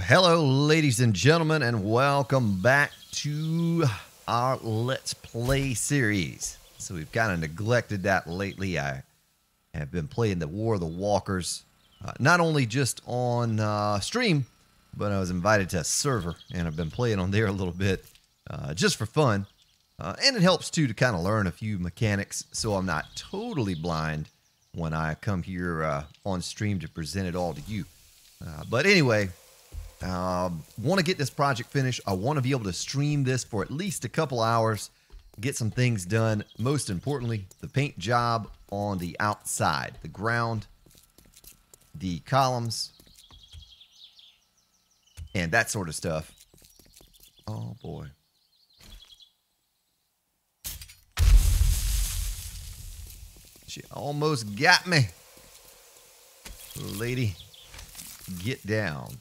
Hello, ladies and gentlemen, and welcome back to our Let's Play series. So we've kind of neglected that lately. I have been playing the War of the Walkers, not only just on stream, but I was invited to a server, and I've been playing on there a little bit just for fun. And it helps, too, to kind of learn a few mechanics so I'm not totally blind when I come here on stream to present it all to you. But anyway, want to get this project finished. I want to be able to stream this for at least a couple hours, get some things done. Most importantly, the paint job on the outside, the ground, the columns, and that sort of stuff. Oh boy. She almost got me. Lady, get down.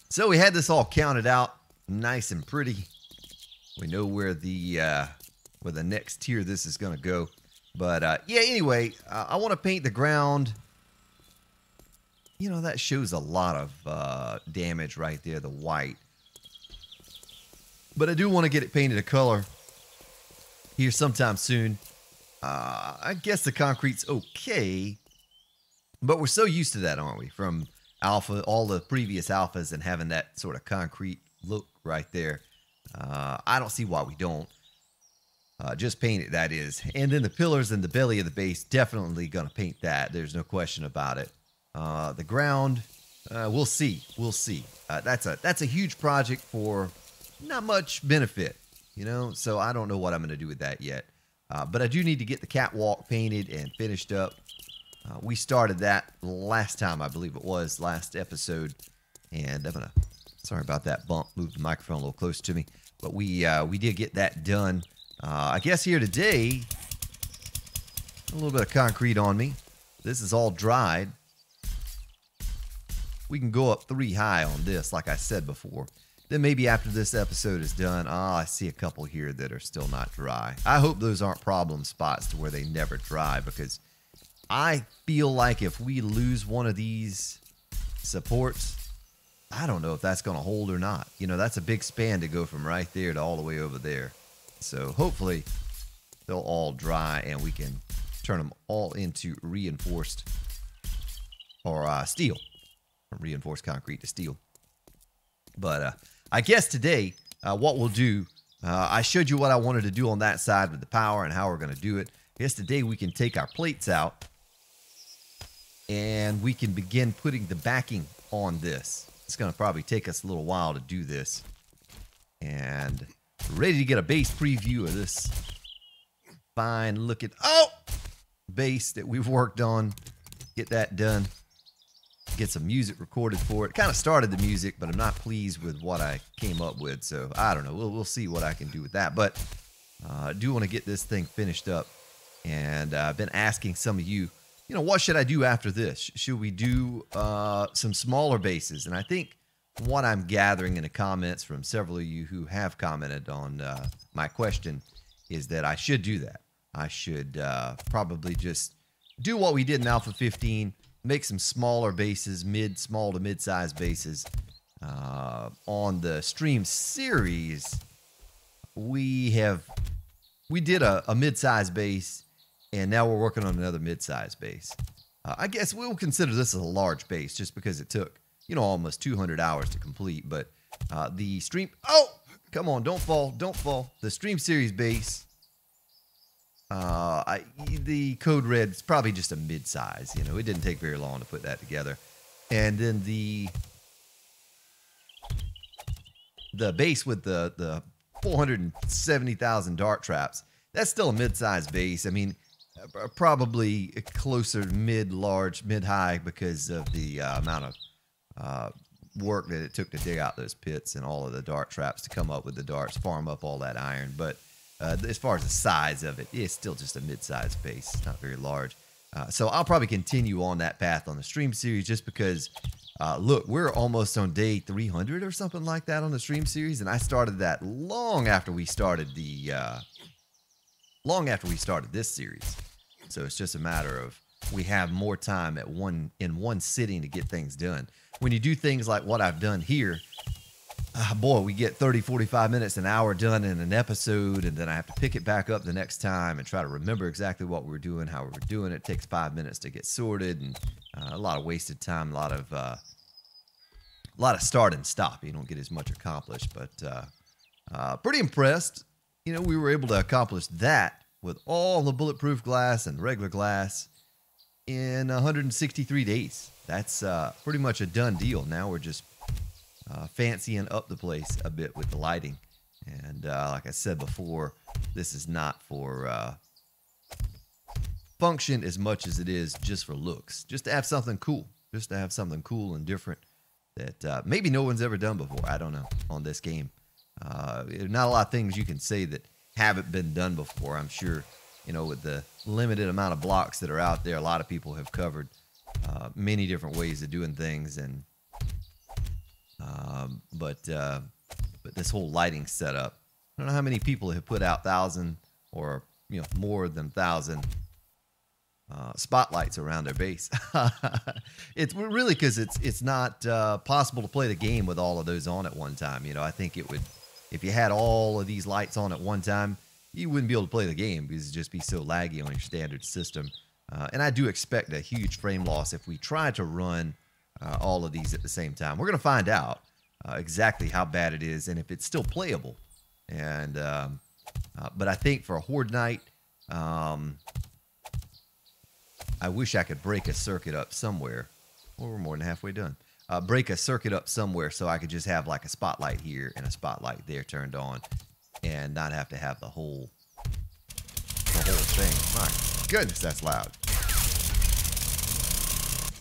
So we had this all counted out, nice and pretty. We know where the next tier this is going to go. But yeah, anyway, I want to paint the ground. You know, that shows a lot of damage right there, the white. But I do want to get it painted a color here sometime soon. I guess the concrete's okay, but we're so used to that, aren't we? From alpha, all the previous alphas, and having that sort of concrete look right there. I don't see why we don't. Just paint it, that is. And then the pillars and the belly of the base, definitely going to paint that. There's no question about it. The ground, we'll see. We'll see. That's a huge project for not much benefit, you know? So I don't know what I'm going to do with that yet. But I do need to get the catwalk painted and finished up. We started that last time, I believe it was, last episode. And I'm going to, sorry about that bump, move the microphone a little closer to me. But we did get that done. I guess here today, a little bit of concrete on me. This is all dried. We can go up 3 high on this, like I said before. Then maybe after this episode is done, I see a couple here that are still not dry. I hope those aren't problem spots to where they never dry, because I feel like if we lose one of these supports, I don't know if that's going to hold or not. You know, that's a big span to go from right there to all the way over there. So hopefully they'll all dry and we can turn them all into reinforced or steel. From reinforced concrete to steel. But I guess today what we'll do, I showed you what I wanted to do on that side with the power and how we're going to do it. I guess today we can take our plates out and we can begin putting the backing on this. It's going to probably take us a little while to do this. And we're ready to get a base preview of this fine looking base that we've worked on. Get that done. Get some music recorded for it. Kind of started the music, but I'm not pleased with what I came up with. So I don't know. We'll see what I can do with that. But I do want to get this thing finished up. And I've been asking some of you, you know, what should I do after this? Should we do some smaller bases? And I think what I'm gathering in the comments from several of you who have commented on my question is that I should do that. I should probably just do what we did in Alpha 15, make some smaller bases, small to mid-sized bases. On the stream series, we did a mid-sized base, and now we're working on another mid-sized base. I guess we'll consider this as a large base just because it took, you know, almost 200 hours to complete. But the stream... Oh! Come on, don't fall. Don't fall. The stream series base, the code red, it's probably just a mid-size. You know, it didn't take very long to put that together. And then the base with the 470,000 dart traps, that's still a mid-sized base. I mean... probably closer to mid-large, mid-high because of the amount of work that it took to dig out those pits and all of the dart traps to come up with the darts, farm up all that iron. But as far as the size of it, it's still just a mid-sized base. It's not very large. So I'll probably continue on that path on the stream series just because, look, we're almost on day 300 or something like that on the stream series, and I started that long after we started this series. So it's just a matter of we have more time in one sitting to get things done. When you do things like what I've done here, boy, we get 30, 45 minutes, an hour done in an episode, and then I have to pick it back up the next time and try to remember exactly what we were doing, how we were doing it. It takes 5 minutes to get sorted, and a lot of wasted time, a lot of start and stop. You don't get as much accomplished, but pretty impressed. You know, we were able to accomplish that with all the bulletproof glass and regular glass in 163 days. That's pretty much a done deal. Now we're just fancying up the place a bit with the lighting. And like I said before, this is not for function as much as it is just for looks. Just to have something cool. Just to have something cool and different that maybe no one's ever done before. I don't know, on this game. Not a lot of things you can say that haven't been done before. I'm sure, you know, with the limited amount of blocks that are out there, a lot of people have covered many different ways of doing things. And but this whole lighting setup, I don't know how many people have put out 1,000 or, you know, more than 1,000 spotlights around their base. It's really because it's not possible to play the game with all of those on at one time. You know, I think it would, if you had all of these lights on at one time, you wouldn't be able to play the game because it'd just be so laggy on your standard system. And I do expect a huge frame loss if we try to run all of these at the same time. We're going to find out exactly how bad it is and if it's still playable. And but I think for a Horde night, I wish I could break a circuit up somewhere. Well, we're more than halfway done. Break a circuit up somewhere so I could just have like a spotlight here and a spotlight there turned on and not have to have the whole thing. My goodness, that's loud.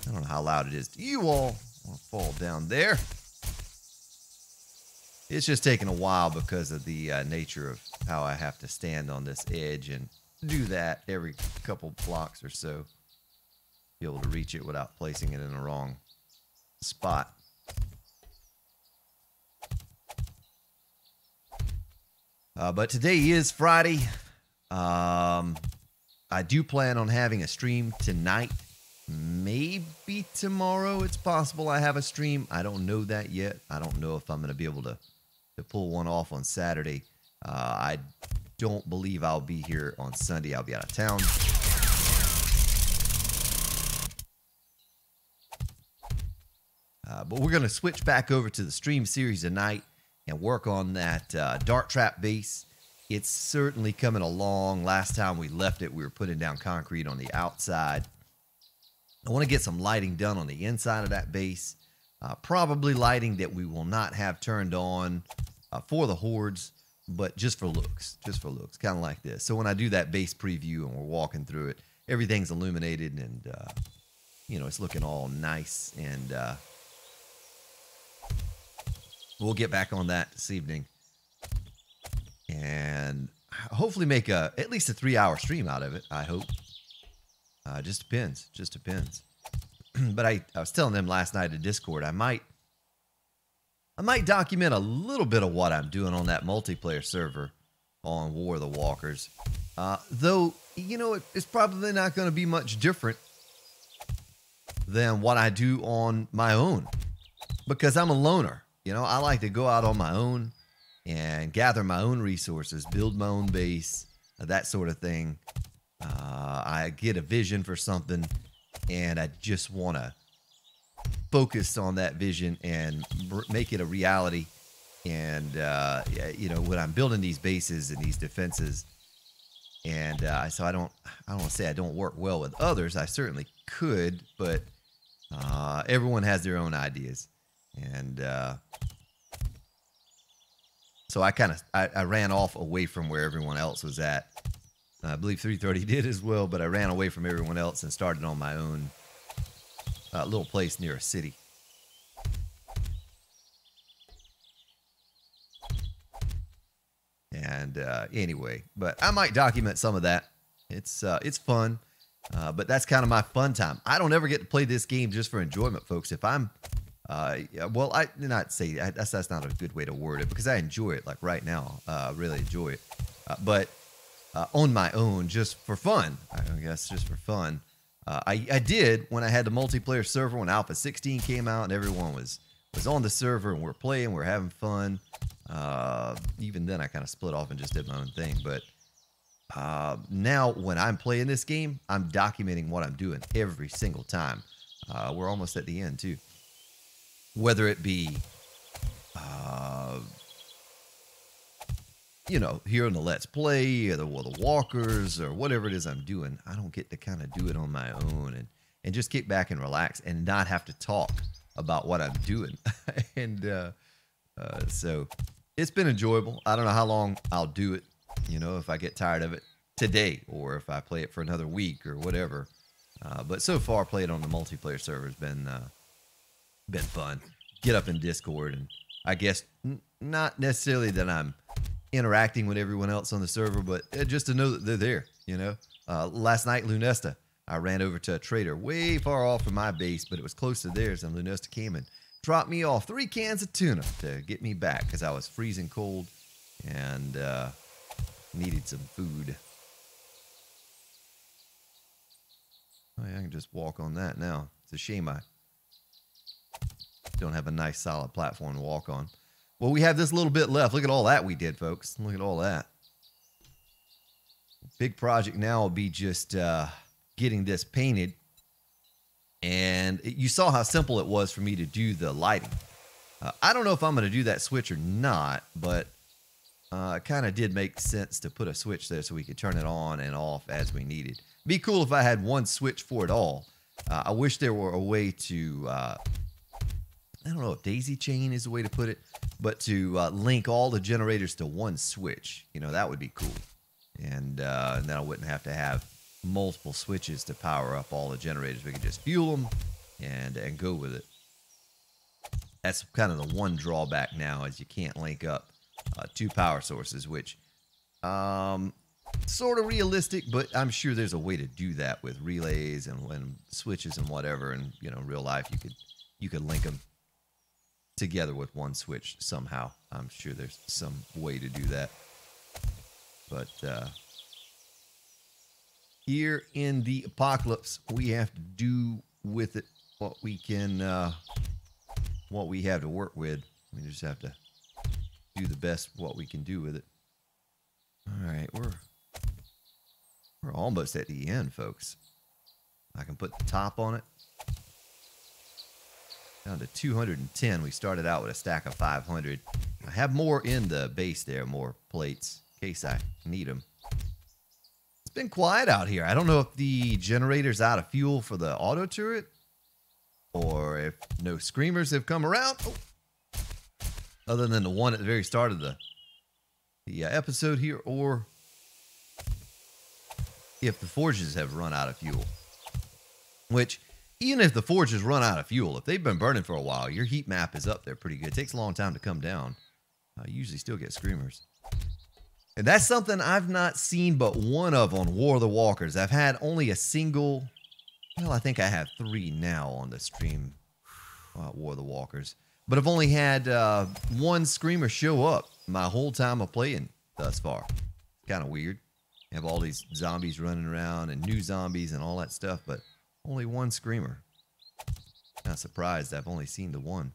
I don't know how loud it is to you all. I'll fall down there. It's just taking a while because of the nature of how I have to stand on this edge and do that every couple blocks or so. Be able to reach it without placing it in the wrong spot. But today is Friday. I do plan on having a stream tonight. Maybe tomorrow it's possible I have a stream. I don't know that yet. I don't know if I'm going to be able to pull one off on Saturday. I don't believe I'll be here on Sunday. I'll be out of town. But we're going to switch back over to the stream series tonight and work on that dart trap base. It's certainly coming along. Last time we left it, we were putting down concrete on the outside. I want to get some lighting done on the inside of that base. Probably lighting that we will not have turned on for the hordes, but just for looks. Just for looks, kind of like this. So when I do that base preview and we're walking through it, everything's illuminated and, you know, it's looking all nice. And we'll get back on that this evening. And hopefully make at least a 3-hour stream out of it, I hope. Just depends. Just depends. But I was telling them last night in Discord, I might document a little bit of what I'm doing on that multiplayer server on War of the Walkers. Though, you know, it's probably not going to be much different than what I do on my own. Because I'm a loner. You know, I like to go out on my own and gather my own resources, build my own base, that sort of thing. I get a vision for something, and I just want to focus on that vision and make it a reality. And, you know, when I'm building these bases and these defenses, and so I don't want to say I don't work well with others. I certainly could, but everyone has their own ideas. And so I ran off away from where everyone else was at. I believe 330 did as well, but I ran away from everyone else and started on my own little place near a city. And anyway, but I might document some of that. It's fun, but that's kind of my fun time. I don't ever get to play this game just for enjoyment, folks. If I'm well, I did not say that's not a good way to word it, because I enjoy it. Like right now, I really enjoy it. But on my own, just for fun, I guess, just for fun. I did when I had the multiplayer server when Alpha 16 came out and everyone was on the server and we're playing, we're having fun. Even then I kind of split off and just did my own thing. But now when I'm playing this game, I'm documenting what I'm doing every single time. We're almost at the end too. Whether it be, you know, here in the Let's Play or the Walkers or whatever it is I'm doing, I don't get to kind of do it on my own and just kick back and relax and not have to talk about what I'm doing. And so it's been enjoyable. I don't know how long I'll do it, you know, if I get tired of it today or if I play it for another week or whatever. But so far, playing on the multiplayer server has been fun. Get up in Discord, and I guess not necessarily that I'm interacting with everyone else on the server, but just to know that they're there, you know. Last night, Lunesta, I ran over to a trader way far off from my base, but it was close to theirs, and Lunesta came and dropped me off 3 cans of tuna to get me back because I was freezing cold and needed some food. Oh, yeah, I can just walk on that now. It's a shame I don't have a nice solid platform to walk on. Well, we have this little bit left. Look at all that we did, folks. Look at all that. Big project now will be just getting this painted. And you saw how simple it was for me to do the lighting. I don't know if I'm going to do that switch or not, but it kind of did make sense to put a switch there so we could turn it on and off as we needed. Be cool if I had one switch for it all. I wish there were a way to, I don't know if daisy chain is the way to put it, but to link all the generators to one switch. You know, that would be cool. And then I wouldn't have to have multiple switches to power up all the generators. We could just fuel them and go with it. That's kind of the one drawback now is you can't link up 2 power sources, which sort of realistic, but I'm sure there's a way to do that with relays and switches and whatever. And you know, in real life, you could link them together with one switch somehow. I'm sure there's some way to do that. But here in the apocalypse, we have to do with it what we can, what we have to work with. We just have to do the best what we can do with it. All right, we're almost at the end, folks. I can put the top on it. Down to 210. We started out with a stack of 500. I have more in the base there, more plates, in case I need them. It's been quiet out here. I don't know if the generator's out of fuel for the auto turret, or if no screamers have come around. Oh. Other than the one at the very start of the episode here, or if the forges have run out of fuel. Which, even if the forges run out of fuel, if they've been burning for a while, your heat map is up there pretty good. It takes a long time to come down. You usually still get screamers. And that's something I've not seen but one of on War of the Walkers. I've had only a single, well, I think I have 3 now on the stream, War of the Walkers. But I've only had one screamer show up my whole time of playing thus far. Kind of weird. You have all these zombies running around and new zombies and all that stuff, but only one screamer. Not surprised I've only seen the one.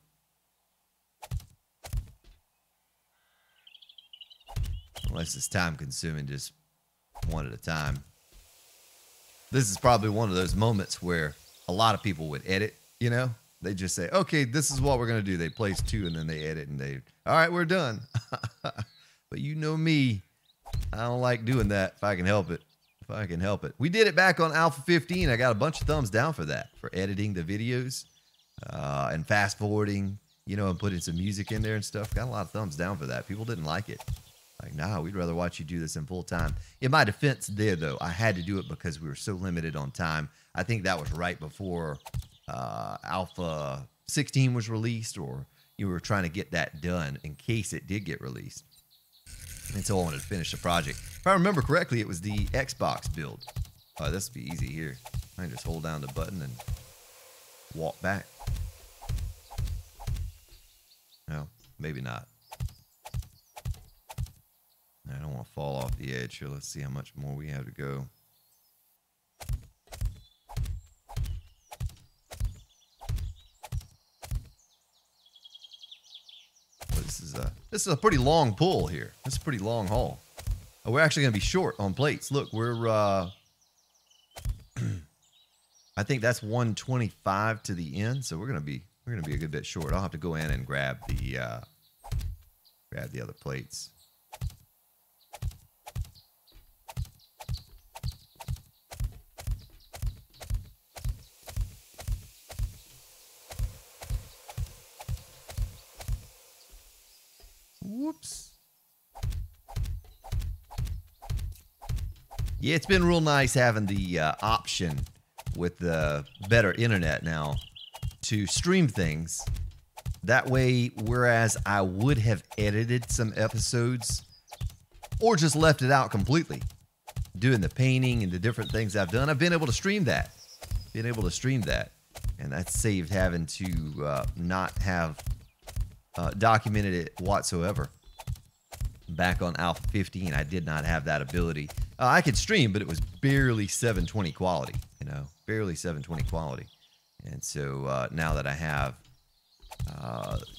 Unless it's time consuming, just one at a time. This is probably one of those moments where a lot of people would edit, you know? They just say, okay, this is what we're going to do. They place 2 and then they edit and they, all right, we're done. But you know me, I don't like doing that if I can help it. If I can help it. We did it back on Alpha 15. I got a bunch of thumbs down for that, for editing the videos and fast forwarding, you know, and putting some music in there and stuff. Got a lot of thumbs down for that. People didn't like it. Like, nah, we'd rather watch you do this in full time. In my defense there, though, I had to do it because we were so limited on time. I think that was right before Alpha 16 was released, or you were trying to get that done in case it did get released. And so I wanted to finish the project. If I remember correctly, it was the Xbox build. This would be easy here. I can just hold down the button and walk back. No, maybe not. I don't want to fall off the edge here. Let's see how much more we have to go. This is a pretty long pull here. This is a pretty long haul. We're actually going to be short on plates. Look, we're I think that's 125 to the end, so we're gonna be a good bit short. I'll have to go in and grab the other plates. Whoops. Yeah, it's been real nice having the option with the better internet now to stream things. That way, whereas I would have edited some episodes or just left it out completely, doing the painting and the different things I've done, I've been able to stream that. And that's saved having to not have documented it whatsoever. Back on Alpha 15, I did not have that ability. I could stream, but it was barely 720 quality, you know, barely 720 quality. And so now that I have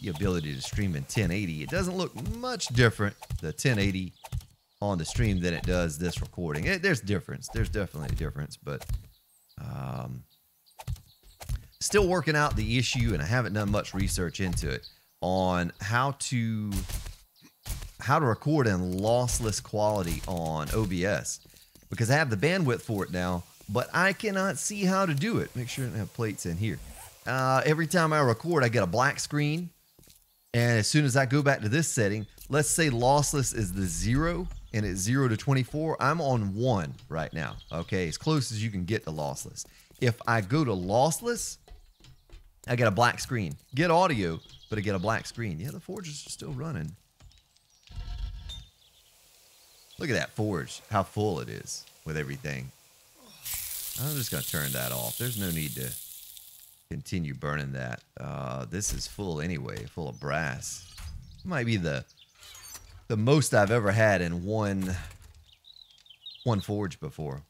the ability to stream in 1080, it doesn't look much different, the 1080 on the stream, than it does this recording. There's difference. There's definitely a difference, but still working out the issue, and I haven't done much research into it on how to record in lossless quality on OBS, because I have the bandwidth for it now, but I cannot see how to do it. Make sure I don't have plates in here. Every time I record, I get a black screen, and as soon as I go back to this setting, let's say lossless is the 0, and it's 0 to 24. I'm on 1 right now, okay? As close as you can get to lossless. If I go to lossless, I get a black screen. Get audio, but I get a black screen. Yeah, the forges are still running. Look at that forge, how full it is with everything. I'm just going to turn that off. There's no need to continue burning that. This is full anyway, full of brass. It might be the most I've ever had in one forge before.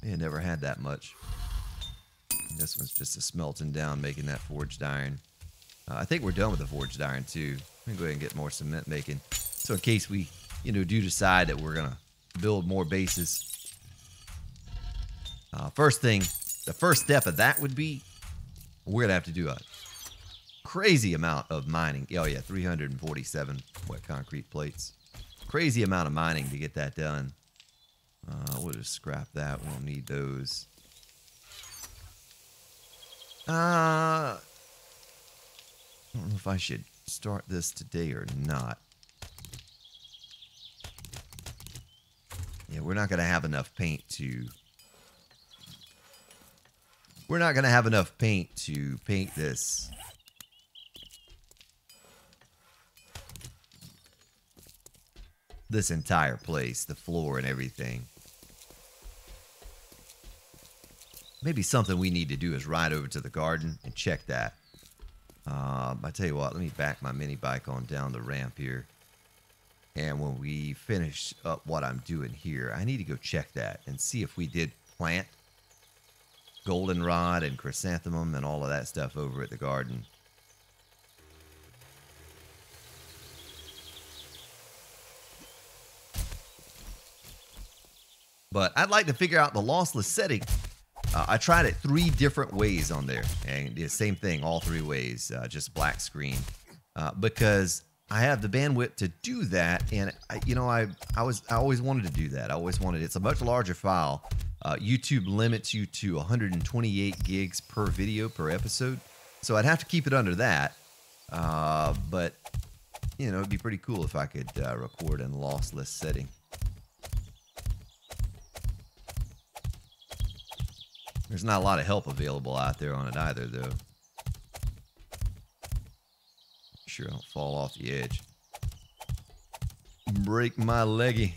I never had that much. This one's just a smelting down, making that forged iron. I think we're done with the forged iron too. I'm going to go ahead and get more cement making. So in case we, you know, do decide that we're going to build more bases. The first step of that would be, we're going to have to do a crazy amount of mining. Oh yeah, 347 wet concrete plates. Crazy amount of mining to get that done. We'll just scrap that. We don't need those. I don't know if I should start this today or not. Yeah, we're not going to have enough paint to... We're not going to have enough paint to paint this. This entire place, the floor and everything. Maybe something we need to do is ride over to the garden and check that. I tell you what, let me back my mini bike on down the ramp here. And when we finish up what I'm doing here, I need to go check that and see if we did plant goldenrod and chrysanthemum and all of that stuff over at the garden. But I'd like to figure out the lossless setting. I tried it 3 different ways on there, and the same thing all 3 ways, just black screen, because I have the bandwidth to do that, and I always wanted to do that. I always wanted. It's a much larger file. YouTube limits you to 128 gigs per video per episode, so I'd have to keep it under that. But you know, it'd be pretty cool if I could record in lossless setting. There's not a lot of help available out there on it either, though. Make sure I don't fall off the edge. Break my leggy.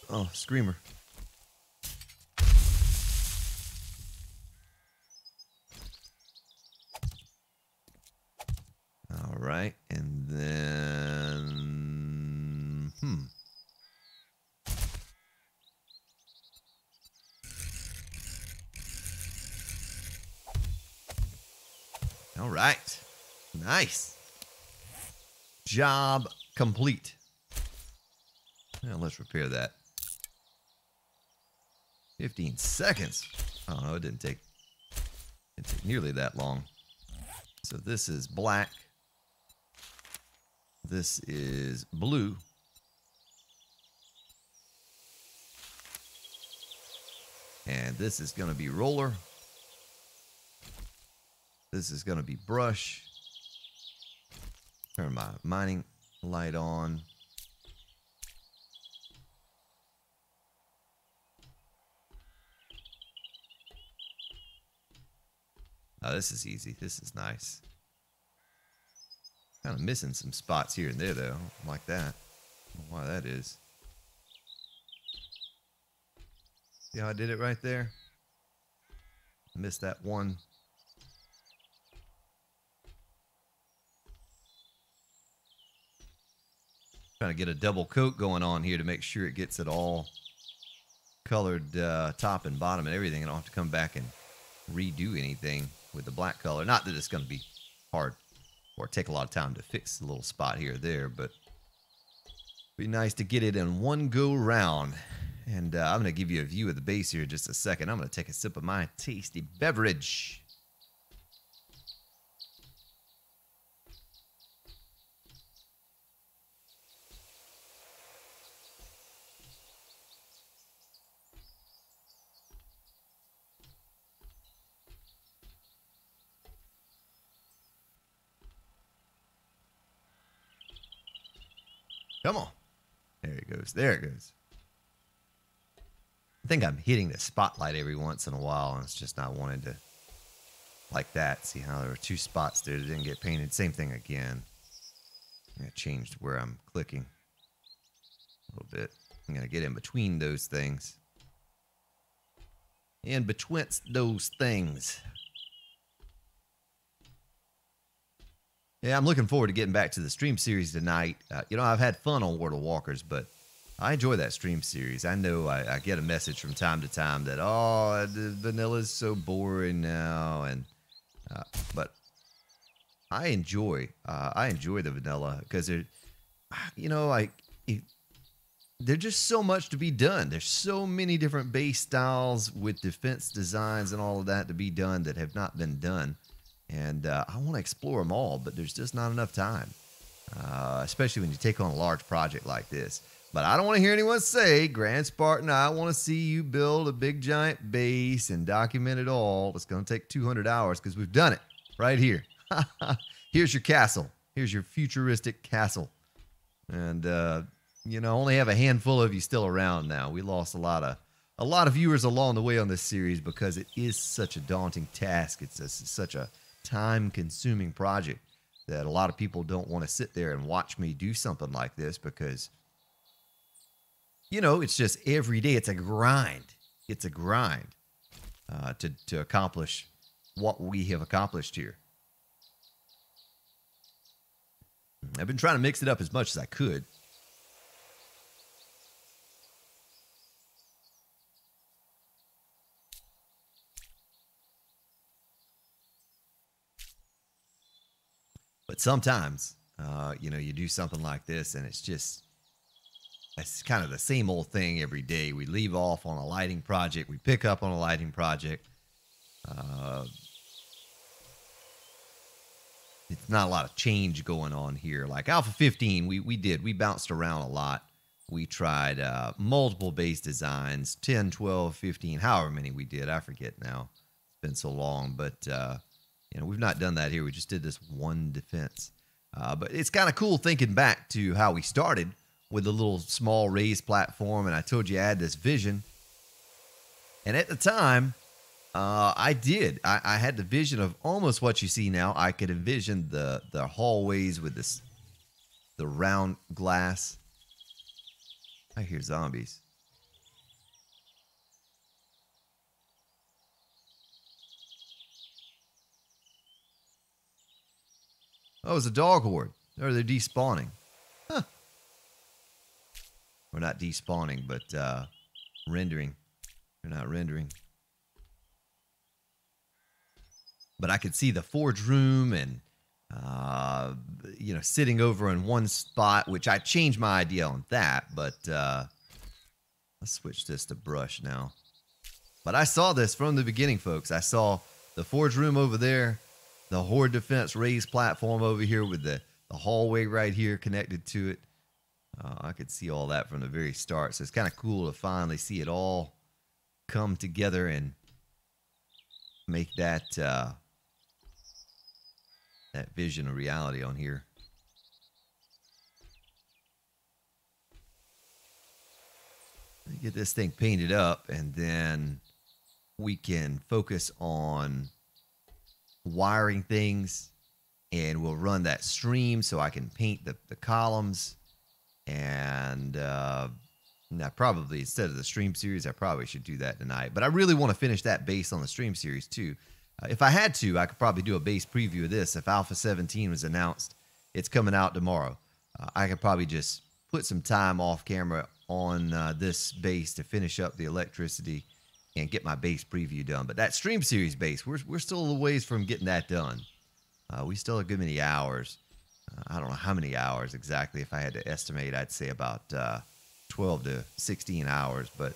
Oh, screamer. All right, and then... All right. Nice. Job complete. Now let's repair that. 15 seconds. Oh, no, it didn't take nearly that long. So this is black. This is blue. And this is going to be roller. This is going to be brush. Turn my mining light on. Oh, this is easy. This is nice. Kind of missing some spots here and there, though. I don't like that. I don't know why that is. See how I did it right there? Missed that one. Trying to get a double coat going on here to make sure it gets it all colored top and bottom and everything. I don't have to come back and redo anything with the black color. Not that it's going to be hard or take a lot of time to fix a little spot here or there, but it'd be nice to get it in one go round. And I'm going to give you a view of the base here in just a second. I'm going to take a sip of my tasty beverage. Come on. There it goes. There it goes. I think I'm hitting the spotlight every once in a while, and it's just not wanting to like that. See how there were two spots there that didn't get painted. Same thing again. I changed where I'm clicking a little bit. I'm going to get in between those things. In betwixt those things. Yeah, I'm looking forward to getting back to the stream series tonight. You know, I've had fun on World of Walkers, but I enjoy that stream series. I know I get a message from time to time that, oh, the vanilla is so boring now, and but I enjoy the vanilla because there's just so much to be done. There's so many different base styles with defense designs and all of that to be done that have not been done. And I want to explore them all, but there's just not enough time, especially when you take on a large project like this. But I don't want to hear anyone say, Grand Spartan, I want to see you build a big giant base and document it all. It's going to take 200 hours because we've done it right here. Here's your castle. Here's your futuristic castle. And, only have a handful of you still around now. We lost a lot of viewers along the way on this series because it is such a daunting task. It's such a time-consuming project that a lot of people don't want to sit there and watch me do something like this because, it's just every day. It's a grind. It's a grind to accomplish what we have accomplished here. I've been trying to mix it up as much as I could. But sometimes, you do something like this and it's kind of the same old thing every day. We leave off on a lighting project. We pick up on a lighting project. It's not a lot of change going on here. Like Alpha 15, we bounced around a lot. We tried multiple base designs, 10, 12, 15, however many we did. I forget now. It's been so long, but... we've not done that here. We just did this one defense. But it's kind of cool thinking back to how we started with a little small raised platform. And I told you I had this vision. And at the time, I did. I had the vision of almost what you see now. I could envision the hallways with the round glass. I hear zombies. Oh, it's a dog horde. Or they're despawning. Huh. Or not despawning, but rendering. They're not rendering. but I could see the forge room and, you know, sitting over in one spot, which I changed my idea on that. But let's switch this to brush now. But I saw this from the beginning, folks. I saw the forge room over there, the Horde Defense raised platform over here with the hallway right here connected to it. I could see all that from the very start. So it's kind of cool to finally see it all come together and make that that vision a reality on here. Let me get this thing painted up, and then we can focus on wiring things, and we'll run that stream so I can paint the columns. And now probably instead of the stream series, I probably should do that tonight. But I really want to finish that base on the stream series too. If I had to, I could probably do a base preview of this. If Alpha 17 was announced, it's coming out tomorrow. I could probably just put some time off camera on this base to finish up the electricity and get my base preview done. But that stream series base, we're still a little ways from getting that done. We still have a good many hours. I don't know how many hours exactly. If I had to estimate, I'd say about 12 to 16 hours. But,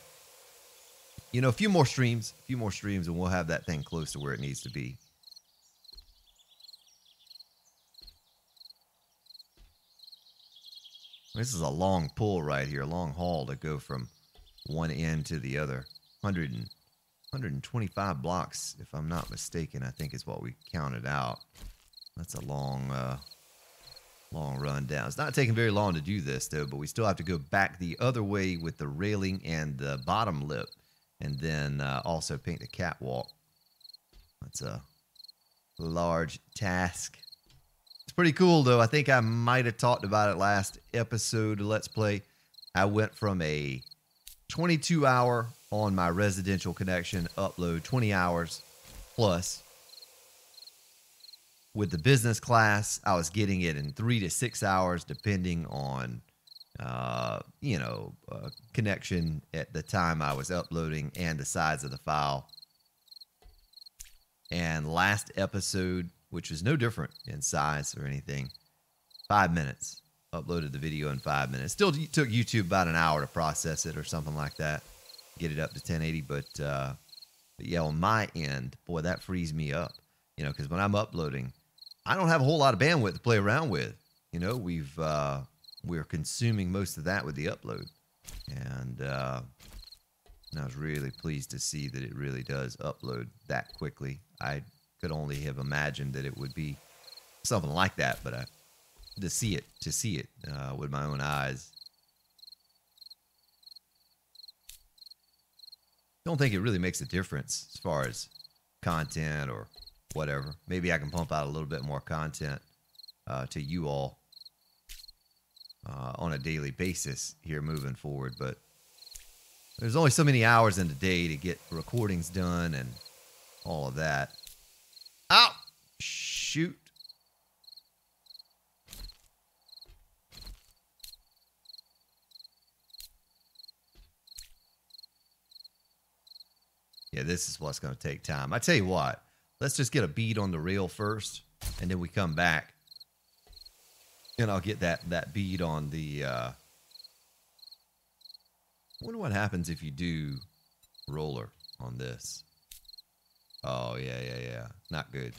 you know, a few more streams, and we'll have that thing close to where it needs to be. This is a long pull right here, a long haul to go from one end to the other. 125 blocks, if I'm not mistaken, I think is what we counted out. That's a long run down. It's not taking very long to do this, though, but we still have to go back the other way with the railing and the bottom lip, and then also paint the catwalk. That's a large task. It's pretty cool, though. I think I might have talked about it last episode of Let's Play. I went from a 22-hour on my residential connection upload, 20 hours plus. With the business class, I was getting it in 3 to 6 hours, depending on, connection at the time I was uploading and the size of the file. And last episode, which was no different in size or anything, 5 minutes. Uploaded the video in 5 minutes. Still took YouTube about an hour to process it or something like that. Get it up to 1080. But yeah, on my end, boy, that frees me up. You know, because when I'm uploading, I don't have a whole lot of bandwidth to play around with. You know, we're consuming most of that with the upload. And I was really pleased to see that it really does upload that quickly. I could only have imagined that it would be something like that, but to see it with my own eyes. Don't think it really makes a difference as far as content or whatever. Maybe I can pump out a little bit more content to you all on a daily basis here moving forward, but there's only so many hours in the day to get recordings done and all of that. Ow! Shoot. Yeah, this is what's going to take time. I tell you what, let's just get a bead on the rail first, and then we come back, and I'll get that bead on the... I wonder what happens if you do roller on this. Oh, yeah. Not good.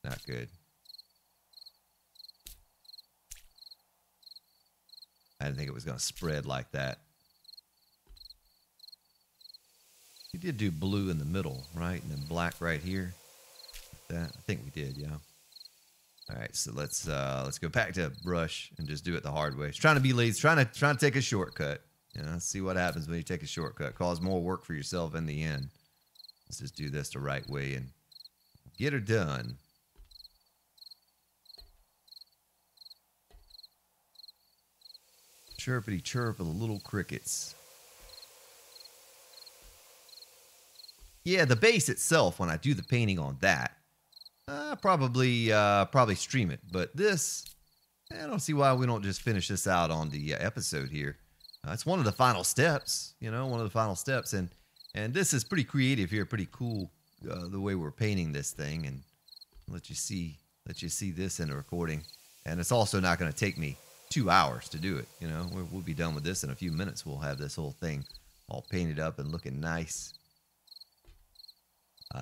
Not good. I didn't think it was going to spread like that. We did do blue in the middle, right? And then black right here. That, I think we did, yeah. All right, so let's go back to brush and just do it the hard way. It's trying to be lazy, trying to take a shortcut. You know, see what happens when you take a shortcut. Cause more work for yourself in the end. Let's just do this the right way and get her done. Chirpity chirp of the little crickets. Yeah, the base itself, when I do the painting on that, probably stream it. But this, I don't see why we don't just finish this out on the episode here. It's one of the final steps, you know, and this is pretty creative here, pretty cool, the way we're painting this thing. And let you see this in the recording. And it's also not going to take me 2 hours to do it. You know, we'll be done with this in a few minutes. We'll have this whole thing all painted up and looking nice.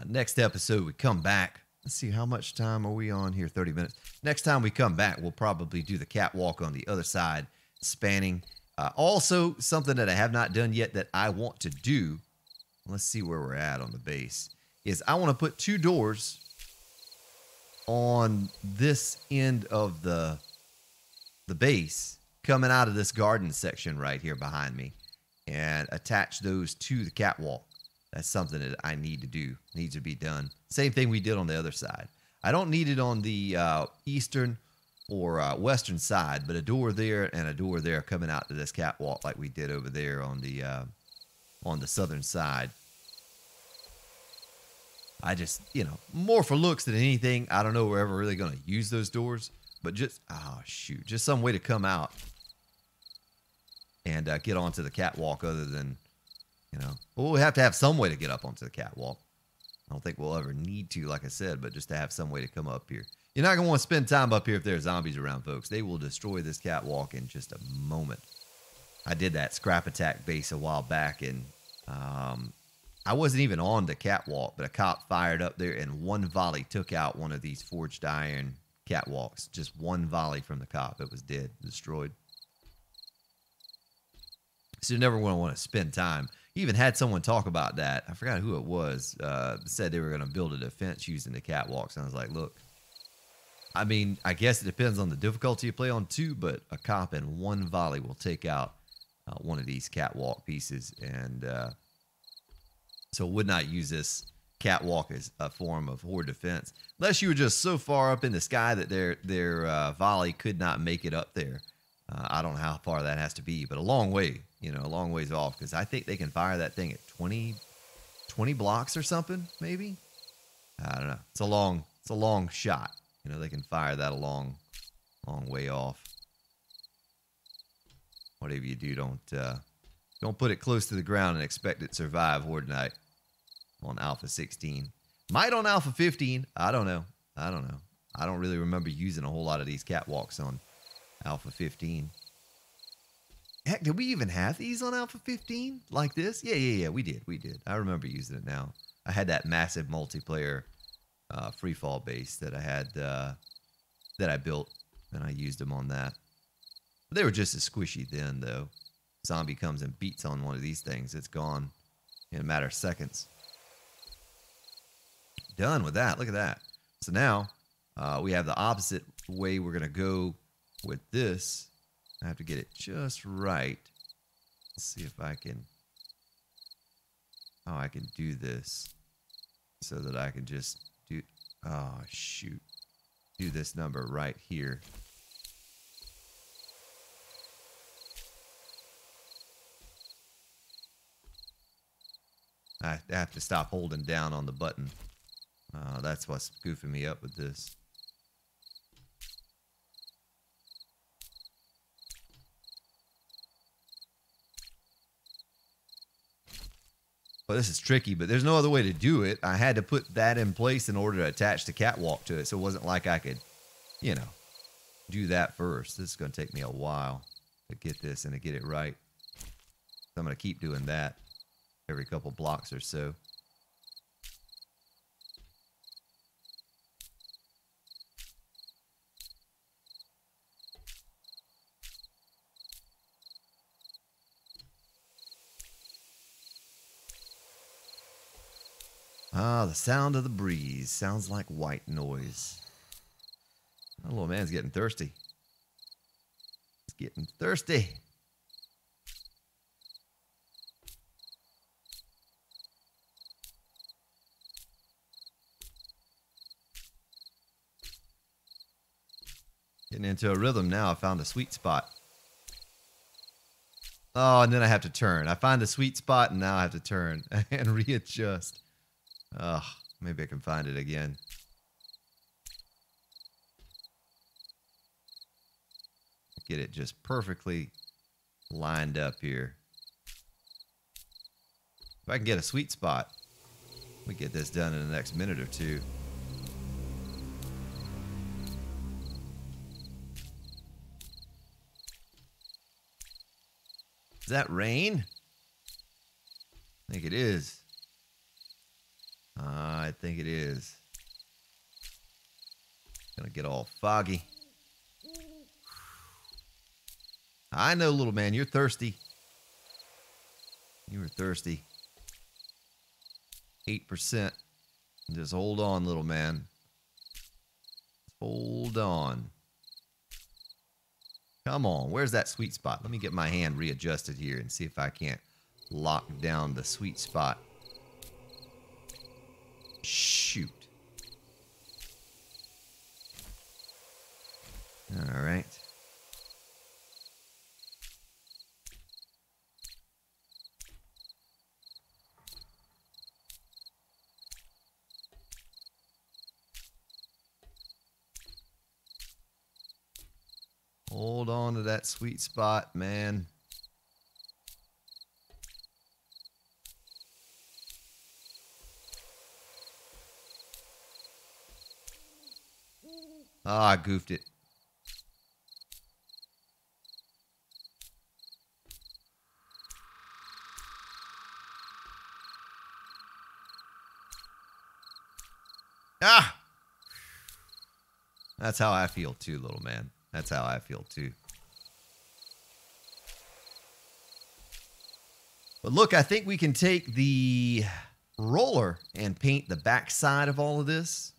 Next episode, we come back. Let's see, how much time are we on here? 30 minutes. Next time we come back, we'll probably do the catwalk on the other side, spanning. Also, something that I have not done yet that I want to do, let's see where we're at on the base, is I want to put 2 doors on this end of the base coming out of this garden section right here behind me and attach those to the catwalk. That's something that I need to do, needs to be done. Same thing we did on the other side. I don't need it on the eastern or western side, but a door there and a door there coming out to this catwalk like we did over there on the southern side. I just, you know, more for looks than anything. I don't know if we're ever really going to use those doors, but just, oh shoot, just some way to come out and get onto the catwalk other than, you know, well, we have to have some way to get up onto the catwalk. I don't think we'll ever need to, like I said, but just to have some way to come up here. You're not going to want to spend time up here if there are zombies around, folks. They will destroy this catwalk in just a moment. I did that scrap attack base a while back, and I wasn't even on the catwalk, but a cop fired up there, and one volley took out one of these forged iron catwalks. Just one volley from the cop. It was dead, destroyed. So you never want to spend time. Even had someone talk about that. I forgot who it was. Said they were going to build a defense using the catwalks. And I was like, look, I mean, I guess it depends on the difficulty you play on too, but a cop in one volley will take out one of these catwalk pieces. And so would not use this catwalk as a form of horde defense. Unless you were just so far up in the sky that their volley could not make it up there. I don't know how far that has to be, but a long way, you know, a long ways off, because I think they can fire that thing at 20 blocks or something, maybe. I don't know. It's a long shot. You know, they can fire that a long way off. Whatever you do, don't put it close to the ground and expect it to survive Horde Night on Alpha 16. Might on Alpha 15. I don't know. I don't really remember using a whole lot of these catwalks on Alpha 15. Heck, did we even have these on Alpha 15 like this? Yeah, we did. I remember using it now. I had that massive multiplayer freefall base that I had, that I built, and I used them on that. But they were just as squishy then, though. Zombie comes and beats on one of these things, it's gone in a matter of seconds. Done with that. Look at that. So now we have the opposite way we're going to go with this. I have to get it just right. Let's see if I can. Oh, I can do this so that I can just do. Oh, shoot. Do this number right here. I have to stop holding down on the button. That's what's goofing me up with this. Well, this is tricky, but there's no other way to do it. I had to put that in place in order to attach the catwalk to it, so it wasn't like I could, you know, do that first. This is going to take me a while to get this and to get it right. So I'm going to keep doing that every couple blocks or so. Ah, the sound of the breeze sounds like white noise. That little man's getting thirsty. He's getting thirsty. Getting into a rhythm now. I found a sweet spot. Oh, and then I have to turn. I find a sweet spot, and now I have to turn and readjust. Oh, maybe I can find it again. Get it just perfectly lined up here. If I can get a sweet spot, we get this done in the next minute or two. Is that rain? I think it is. I think it is. Gonna get all foggy. I know, little man, you're thirsty. You were thirsty. 8%. Just hold on, little man. Hold on. Come on, where's that sweet spot? Let me get my hand readjusted here and see if I can't lock down the sweet spot. Shoot. All right. Hold on to that sweet spot, man. Ah, I goofed it. Ah! That's how I feel too, little man. That's how I feel too. But look, I think we can take the roller and paint the back side of all of this.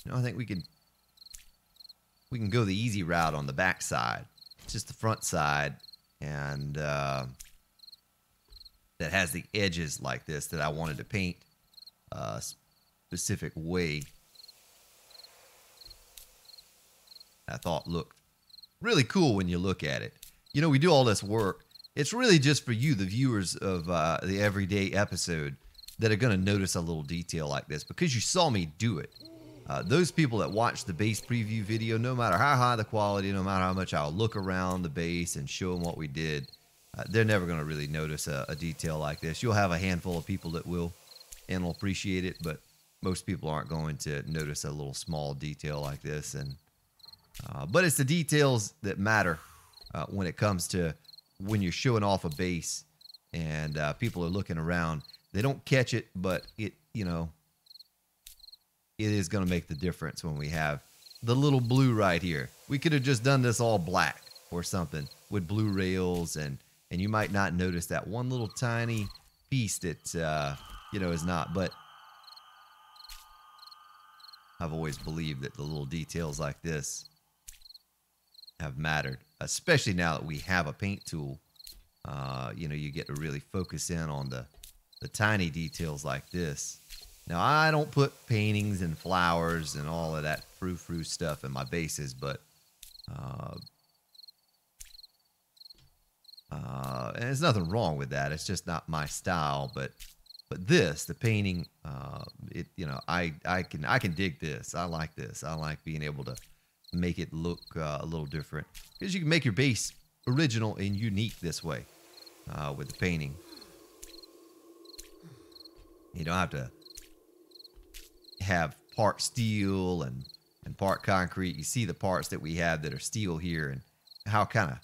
You know, I think we can go the easy route on the back side. It's just the front side, and that has the edges like this that I wanted to paint a specific way. I thought looked really cool when you look at it. You know, we do all this work. It's really just for you, the viewers of the everyday episode, that are going to notice a little detail like this because you saw me do it. Those people that watch the base preview video, no matter how high the quality, no matter how much I'll look around the base and show them what we did, they're never going to really notice a detail like this. You'll have a handful of people that will and will appreciate it, but most people aren't going to notice a little small detail like this. And but it's the details that matter when it comes to when you're showing off a base and people are looking around. They don't catch it, but it, you know, it is going to make the difference when we have the little blue right here. We could have just done this all black or something with blue rails, and you might not notice that one little tiny piece that, you know, is not. But I've always believed that the little details like this have mattered, especially now that we have a paint tool. You know, you get to really focus in on the tiny details like this. Now, I don't put paintings and flowers and all of that frou-frou stuff in my bases, but and there's nothing wrong with that. It's just not my style. But this, the painting, it, you know, I can dig this. I like this. I like being able to make it look a little different because you can make your base original and unique this way with the painting. You don't have to have part steel and part concrete. You see the parts that we have that are steel here and how kind of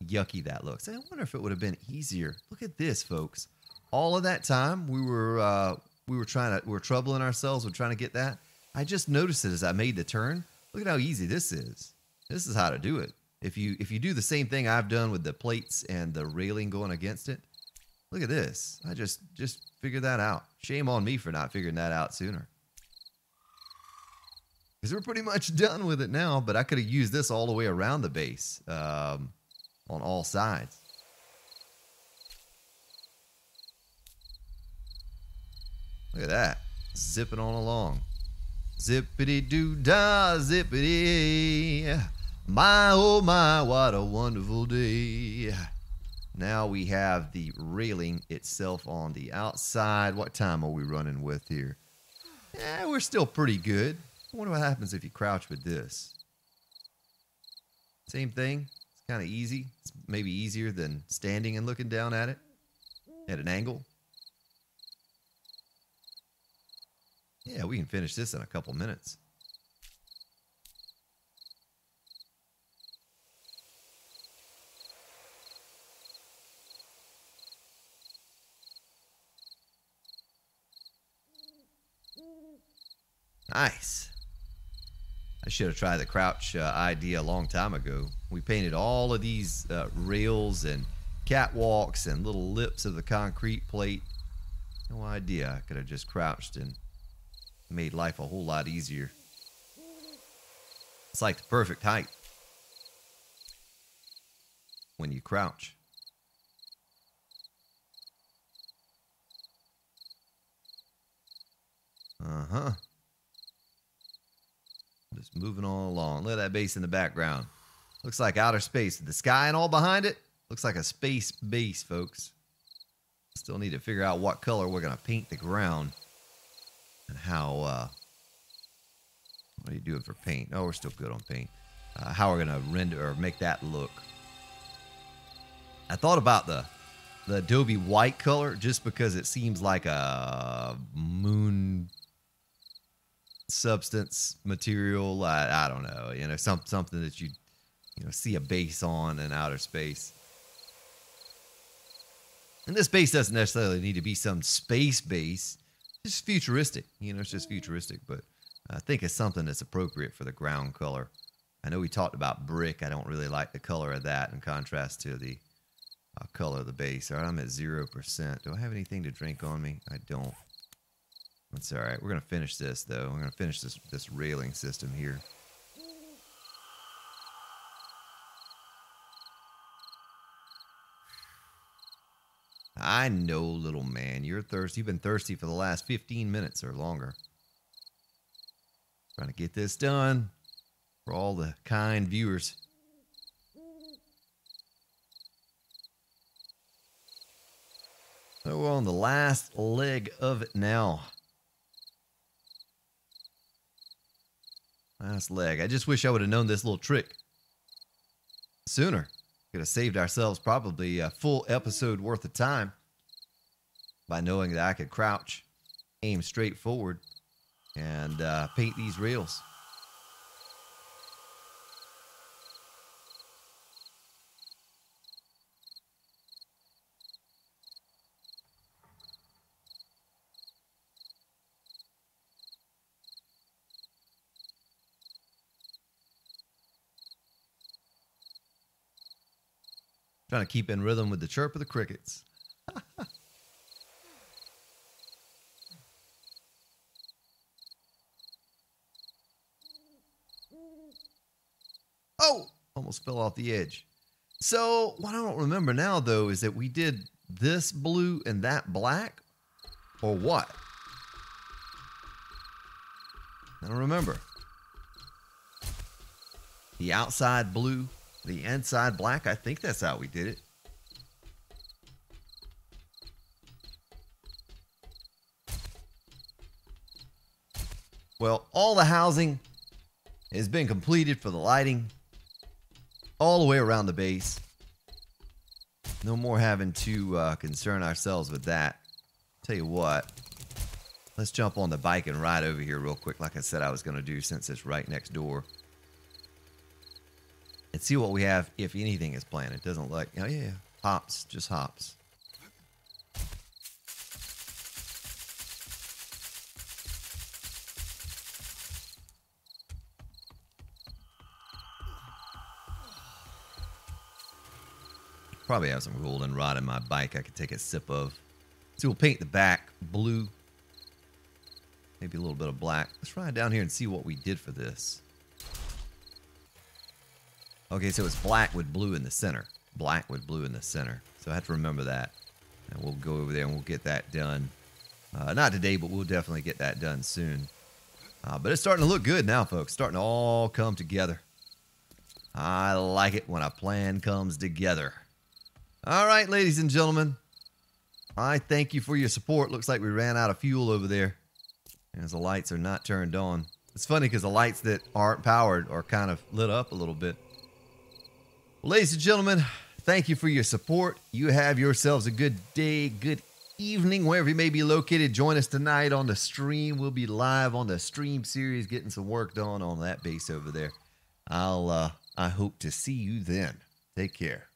yucky that looks. I wonder if it would have been easier. Look at this, folks. All of that time we were troubling ourselves with trying to get that. I just noticed it as I made the turn. Look at how easy this is. This is how to do it. If you do the same thing I've done with the plates and the railing going against it, look at this. I just figured that out. Shame on me for not figuring that out sooner. Because we're pretty much done with it now, but I could have used this all the way around the base on all sides. Look at that. Zipping on along. Zippity-doo-dah, zippity. My, oh my, what a wonderful day. Now we have the railing itself on the outside. What time are we running with here? Yeah, we're still pretty good. I wonder what happens if you crouch with this. Same thing. It's kind of easy. It's maybe easier than standing and looking down at it at an angle. Yeah, we can finish this in a couple minutes. Nice. I should have tried the crouch idea a long time ago. We painted all of these rails and catwalks and little lips of the concrete plate. No idea. I could have just crouched and made life a whole lot easier. It's like the perfect height when you crouch. Uh-huh. Just moving on along. Look at that base in the background. Looks like outer space. The sky and all behind it looks like a space base, folks. Still need to figure out what color we're going to paint the ground. And how, what are you doing for paint? Oh, we're still good on paint. How we're going to render or make that look. I thought about the Adobe white color just because it seems like a moon substance material. I don't know, you know, something that you see a base on in outer space. And this base doesn't necessarily need to be some space base. It's just futuristic, you know, it's just futuristic, but I think it's something that's appropriate for the ground color. I know we talked about brick. I don't really like the color of that in contrast to the color of the base. All right, I'm at 0%. Do I have anything to drink on me? I don't. That's all right. We're going to finish this, though. We're going to finish this railing system here. I know, little man. You're thirsty. You've been thirsty for the last 15 minutes or longer. Trying to get this done for all the kind viewers. So we're on the last leg of it now. Last leg. I just wish I would have known this little trick sooner. Could have saved ourselves probably a full episode worth of time by knowing that I could crouch, aim straight forward, and paint these rails. Trying to keep in rhythm with the chirp of the crickets. Oh, almost fell off the edge. So what I don't remember now, though, is that we did this blue and that black, or what? I don't remember. The outside blue, the inside black. I think that's how we did it. Well, all the housing has been completed for the lighting all the way around the base. No more having to concern ourselves with that. Tell you what, let's jump on the bike and ride over here real quick, like I said I was going to do, since it's right next door. And see what we have, if anything is planned. It doesn't look, oh yeah, hops, just hops. Probably have some goldenrod in my bike I could take a sip of. So we'll paint the back blue. Maybe a little bit of black. Let's ride down here and see what we did for this. Okay, so it's black with blue in the center. Black with blue in the center. So I have to remember that. And we'll go over there and we'll get that done. Not today, but we'll definitely get that done soon. But it's starting to look good now, folks. Starting to all come together. I like it when a plan comes together. All right, ladies and gentlemen. I thank you for your support. Looks like we ran out of fuel over there, as the lights are not turned on. It's funny because the lights that aren't powered are kind of lit up a little bit. Well, ladies and gentlemen, thank you for your support. You have yourselves a good day, good evening, wherever you may be located. Join us tonight on the stream. We'll be live on the stream series, getting some work done on that base over there. I hope to see you then. Take care.